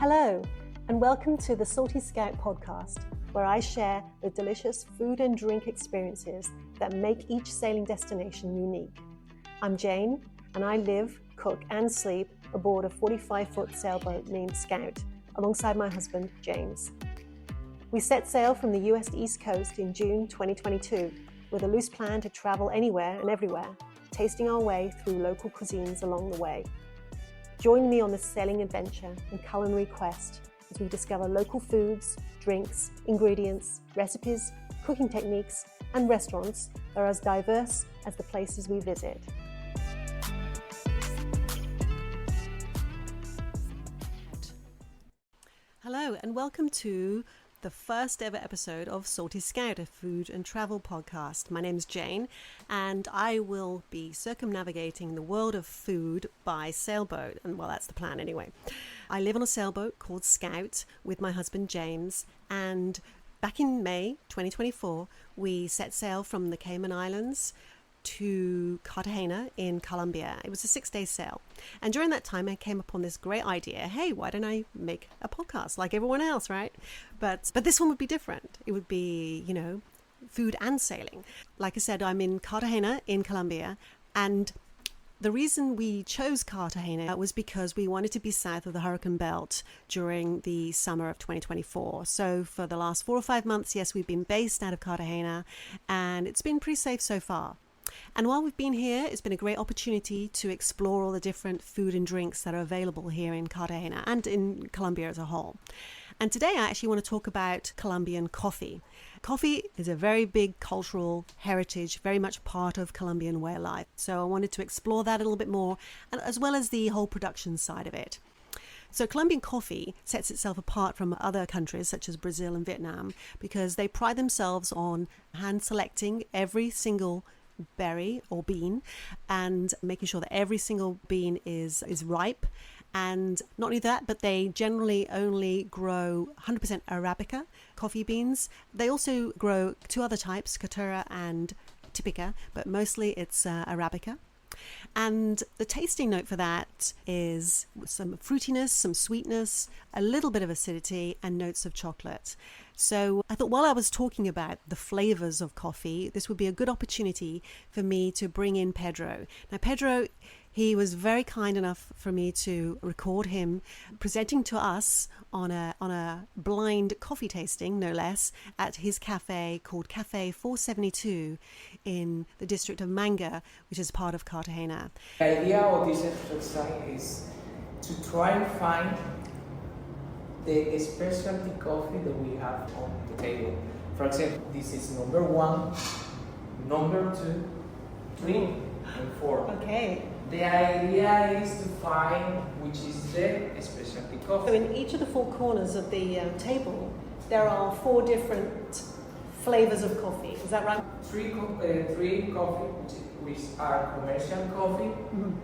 Hello, and welcome to the Salty Scout podcast, where I share the delicious food and drink experiences that make each sailing destination unique. I'm Jane, and I live, cook, and sleep aboard a 45-foot sailboat named Scout, alongside my husband, James. We set sail from the US East Coast in June 2022, with a loose plan to travel anywhere and everywhere, tasting our way through local cuisines along the way. Join me on this sailing adventure and culinary quest as we discover local foods, drinks, ingredients, recipes, cooking techniques, and restaurants that are as diverse as the places we visit. Hello, and welcome to the first ever episode of Salty Scout, a food and travel podcast. My name is Jane, and I will be circumnavigating the world of food by sailboat. And well, that's the plan anyway. I live on a sailboat called Scout with my husband James, and back in May 2024, we set sail from the Cayman Islands to Cartagena in Colombia. It was a 6-day sail. And during that time, I came upon this great idea. Hey, why don't I make a podcast like everyone else, right? But this one would be different. It would be, food and sailing. Like I said, I'm in Cartagena in Colombia. And the reason we chose Cartagena was because we wanted to be south of the hurricane belt during the summer of 2024. So for the last 4 or 5 months, yes, we've been based out of Cartagena, and it's been pretty safe so far. And while we've been here, it's been a great opportunity to explore all the different food and drinks that are available here in Cartagena and in Colombia as a whole. And today I actually want to talk about Colombian coffee. Coffee is a very big cultural heritage, very much part of Colombian way of life. So I wanted to explore that a little bit more, and as well as the whole production side of it. So Colombian coffee sets itself apart from other countries such as Brazil and Vietnam because they pride themselves on hand selecting every single berry or bean and making sure that every single bean is ripe. And not only that, but they generally only grow 100% Arabica coffee beans. They also grow 2 other types, Caturra and Typica, but mostly it's Arabica. And the tasting note for that is some fruitiness, some sweetness, a little bit of acidity, and notes of chocolate. So I thought while I was talking about the flavors of coffee, this would be a good opportunity for me to bring in Pedro. Now, Pedro, he was very kind enough for me to record him presenting to us on a blind coffee tasting, no less, at his cafe called Cafe 472 in the district of Manga, which is part of Cartagena. The idea of this exercise is to try and find the specialty coffee that we have on the table. For example, this is number 1, number 2, 3, and 4. Okay. The idea is to find which is the specialty coffee. So in each of the 4 corners of the table, there are 4 different flavors of coffee. Is that right? 3 coffee, which are commercial coffee,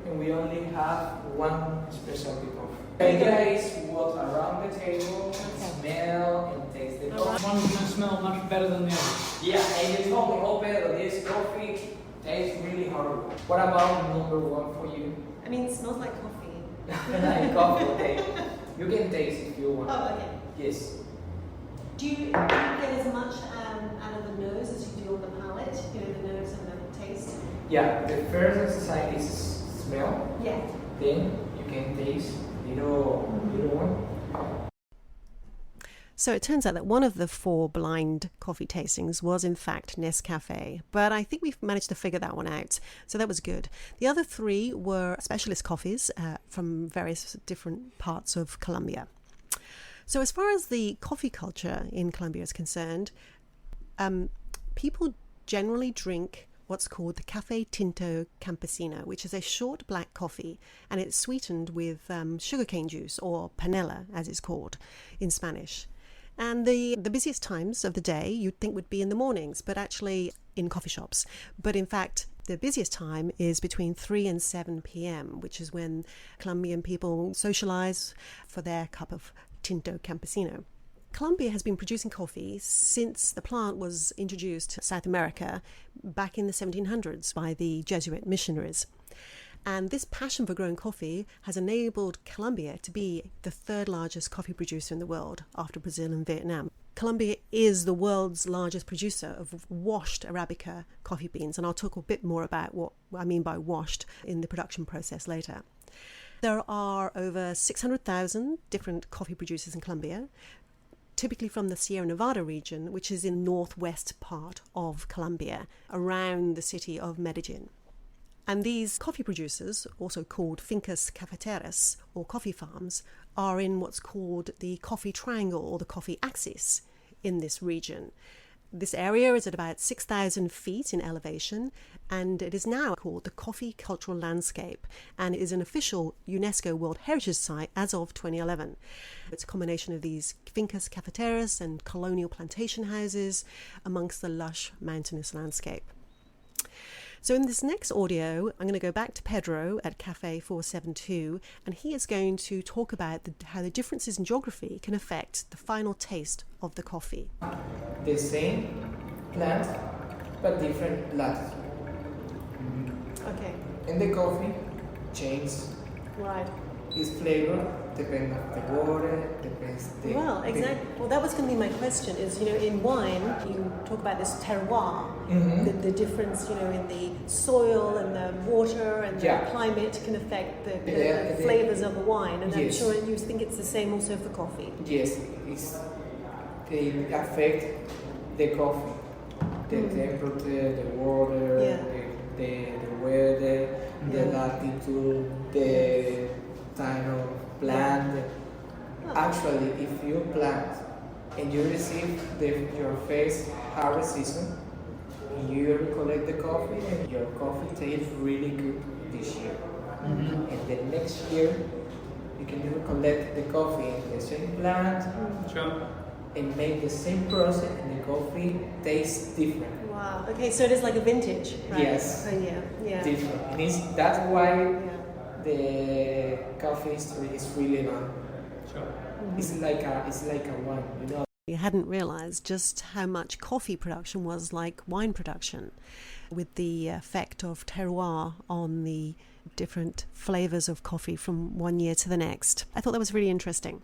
and we only have 1 specialty coffee. The idea is walk around the table, smell, and taste the coffee. One is going to smell much better than the other. Yeah, and you told me, oh, Pedro, this coffee tastes really horrible. What about number 1 for you? I mean, it smells like coffee. Like coffee, okay. You can taste if you want. Oh, okay. Yes. Do you get as much out of the nose as you do on the palate? The nose and the taste? Yeah, the first exercise is smell. Yeah. Then you can taste little one. So it turns out that one of the 4 blind coffee tastings was in fact Nescafe, but I think we've managed to figure that one out, so that was good. The other 3 were specialist coffees from various different parts of Colombia. So as far as the coffee culture in Colombia is concerned, people generally drink what's called the Café Tinto Campesino, which is a short black coffee, and it's sweetened with sugarcane juice, or panela as it's called in Spanish. And the busiest times of the day you'd think would be in the mornings, but actually in coffee shops. But in fact, the busiest time is between 3 and 7 p.m., which is when Colombian people socialize for their cup of Tinto Campesino. Colombia has been producing coffee since the plant was introduced to South America back in the 1700s by the Jesuit missionaries. And this passion for growing coffee has enabled Colombia to be the third largest coffee producer in the world after Brazil and Vietnam. Colombia is the world's largest producer of washed Arabica coffee beans, and I'll talk a bit more about what I mean by washed in the production process later. There are over 600,000 different coffee producers in Colombia, typically from the Sierra Nevada region, which is in northwest part of Colombia, around the city of Medellin. And these coffee producers, also called fincas cafeteras or coffee farms, are in what's called the coffee triangle or the coffee axis in this region. This area is at about 6,000 feet in elevation, and it is now called the Coffee Cultural Landscape and is an official UNESCO World Heritage Site as of 2011. It's a combination of these fincas cafeteras and colonial plantation houses amongst the lush mountainous landscape. So in this next audio, I'm going to go back to Pedro at Cafe 472, and he is going to talk about how the differences in geography can affect the final taste of the coffee. The same plant, but different latitude. Okay. And the coffee changes Right. its flavor, depends on the water, depends the... Well, exactly. Well, that was going to be my question is, in wine, you talk about this terroir, the difference, in the soil and the water and the climate can affect the flavors of the wine. And I'm sure you think it's the same also for coffee. Yes, they affect the coffee, the temperature, the water, the weather, the latitude, the time of plant. Actually, if you plant and you receive your first harvest season, you collect the coffee and your coffee tastes really good this year. And the next year, you can collect the coffee in the same plant and make the same process and the coffee tastes different. Wow. Okay, so it is like a vintage, right? Yes. Yeah. Different. And that's why the coffee history is really long. It's like a wine, You hadn't realized just how much coffee production was like wine production, with the effect of terroir on the different flavors of coffee from one year to the next. I thought that was really interesting.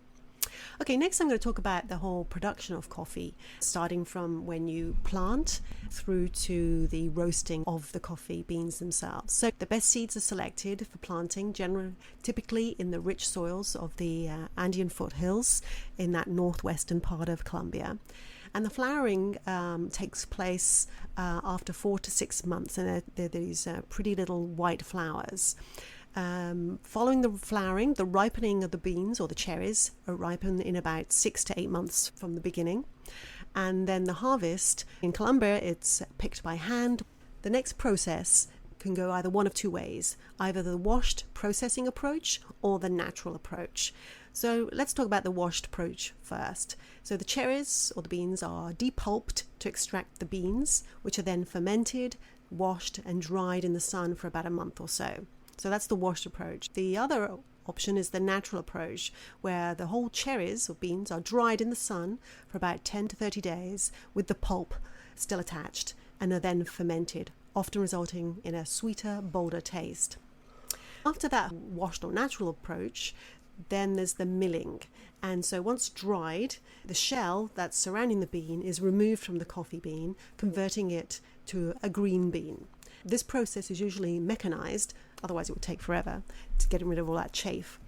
Okay, next I'm going to talk about the whole production of coffee, starting from when you plant through to the roasting of the coffee beans themselves. So the best seeds are selected for planting, typically in the rich soils of the Andean foothills in that northwestern part of Colombia. And the flowering takes place after 4 to 6 months, and they're these pretty little white flowers. Following the flowering, the ripening of the beans or the cherries are ripened in about 6 to 8 months from the beginning. And then the harvest, in Colombia, it's picked by hand. The next process can go either one of two ways, either the washed processing approach or the natural approach. So let's talk about the washed approach first. So the cherries or the beans are depulped to extract the beans, which are then fermented, washed and dried in the sun for about a month or so. So that's the washed approach. The other option is the natural approach, where the whole cherries or beans are dried in the sun for about 10 to 30 days with the pulp still attached and are then fermented, often resulting in a sweeter, bolder taste. After that washed or natural approach, then there's the milling. And so once dried, the shell that's surrounding the bean is removed from the coffee bean, converting it to a green bean. This process is usually mechanized, otherwise it would take forever to get rid of all that chaff.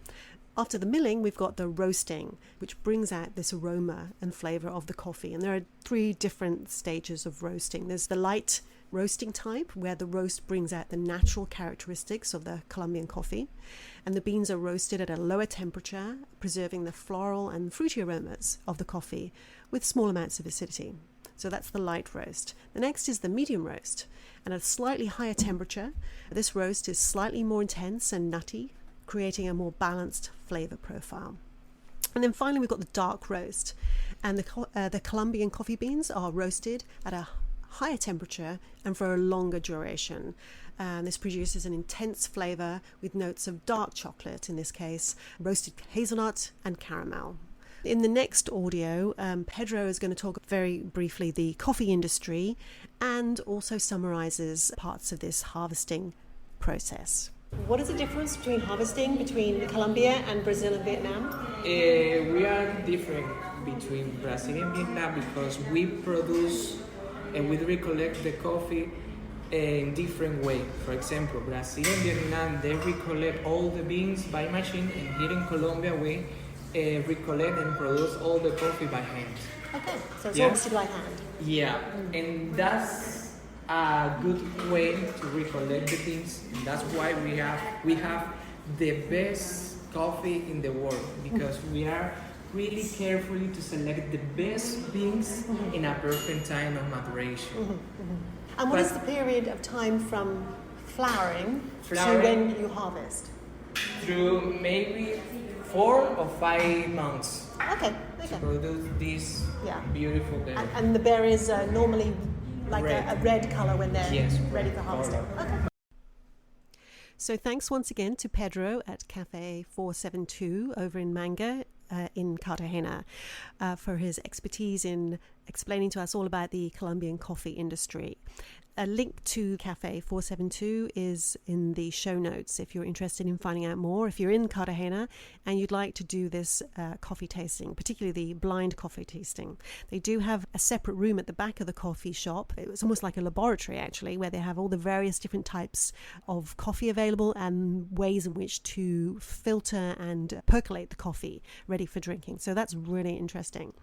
After the milling, we've got the roasting, which brings out this aroma and flavor of the coffee. And there are 3 different stages of roasting. There's the light roasting type, where the roast brings out the natural characteristics of the Colombian coffee. And the beans are roasted at a lower temperature, preserving the floral and fruity aromas of the coffee with small amounts of acidity. So that's the light roast. The next is the medium roast. And at a slightly higher temperature, this roast is slightly more intense and nutty, creating a more balanced flavor profile. And then finally, we've got the dark roast. And the Colombian coffee beans are roasted at a higher temperature and for a longer duration. And this produces an intense flavor with notes of dark chocolate, in this case, roasted hazelnut and caramel. In the next audio, Pedro is going to talk very briefly the coffee industry and also summarizes parts of this harvesting process. What is the difference between harvesting between Colombia and Brazil and Vietnam? We are different between Brazil and Vietnam because we produce and we recollect the coffee in different way. For example, Brazil and Vietnam, they recollect all the beans by machine, and here in Colombia we recollect and produce all the coffee by hand. Okay, so it's obviously by hand. Yeah, and that's a good way to recollect the beans. And that's why we have the best coffee in the world, because we are really carefully to select the best beans in a perfect time of maturation. And what is the period of time from flowering to when you harvest? Through maybe 4 or 5 months. Okay. To produce this beautiful berry. And the berries are normally like a red colour when they're ready for harvesting. Okay. So thanks once again to Pedro at Cafe 472 over in Manga in Cartagena for his expertise in explaining to us all about the Colombian coffee industry. A link to Cafe 472 is in the show notes if you're interested in finding out more. If you're in Cartagena and you'd like to do this coffee tasting, particularly the blind coffee tasting, they do have a separate room at the back of the coffee shop. It's almost like a laboratory, actually, where they have all the various different types of coffee available and ways in which to filter and percolate the coffee ready for drinking. So that's really interesting.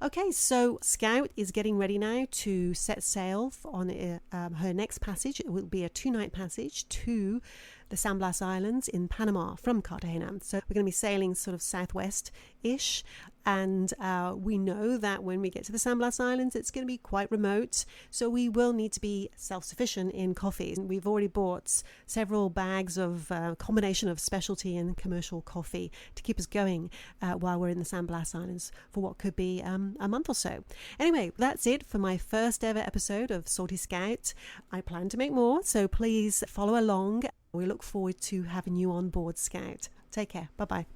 Okay, so Scout is getting ready now to set sail on her next passage. It will be a 2-night passage to the San Blas Islands in Panama from Cartagena. So we're going to be sailing sort of southwest-ish, and we know that when we get to the San Blas Islands, it's going to be quite remote, so we will need to be self-sufficient in coffee. We've already bought several bags of combination of specialty and commercial coffee to keep us going while we're in the San Blas Islands for what could be a month or so. Anyway, that's it for my first ever episode of Salty Scout. I plan to make more, so please follow along. We look forward to having you on board, Scout. Take care. Bye-bye.